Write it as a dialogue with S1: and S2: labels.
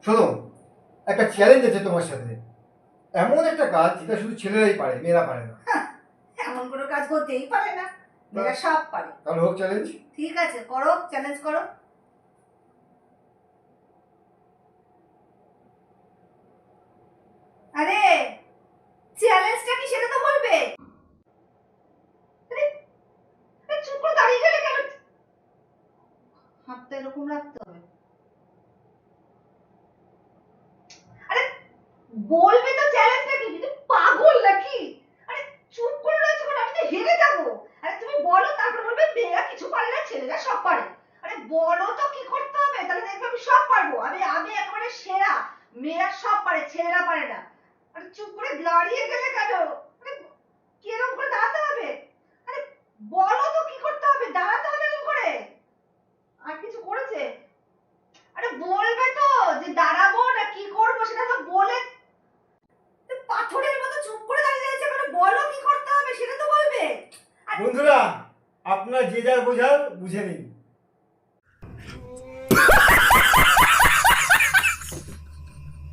S1: শোনো, একটা চ্যালেঞ্জ আছে তোমার সাথে। এমন একটা কাজ যেটা শুধু ছেলেরাই পারে, মেয়েরা পারে না।
S2: এমন কোনো কাজ করতেই পারে না, মেয়েরা সব পারে।
S1: তাহলে হোক চ্যালেঞ্জ।
S2: ঠিক আছে, করো, চ্যালেঞ্জ করো। আরে চ্যালেঞ্জটা কি সেটা তো বলবে। আরে, আরে চুপ করে দাঁড়িয়ে গেলে কেন? হাতটা এরকম রাখতে হবে। আরে বলবে তো চ্যালেঞ্জটা কি? তুমি পাগল নাকি? আরে চুপ করে রয়েছো কেন? আমি তো হেরে যাবো। আরে তুমি বলো, তারপর বলবে মেয়েরা কিছু পারে না, ছেলেরা সব পারে। আরে বলো তো কি করতে হবে, তাহলে দেখবে আমি সব পারবো। আমি আমি একেবারে সেরা। মেয়েরা সব পারে, ছেলেরা পারে না। আরে চুপ করে দাঁড়িয়ে গেলে কেন? আরে কিরকম করে দাঁড়াতে হবে? আরে বলো তো কি করতে হবে, দাঁড়াতে হবে এরকম করে। আর কিছু করেছে? আরে বলবে তো যে দাঁড়াবো না কি করবো, সেটা তো বলে। পাথরের মতো চুপ করে দাঁড়িয়ে রয়েছে কেন? বলো কি করতে হবে সেটা তো বলবে।
S1: বন্ধুরা, আপনারা যে যার বোঝার বুঝে নিন।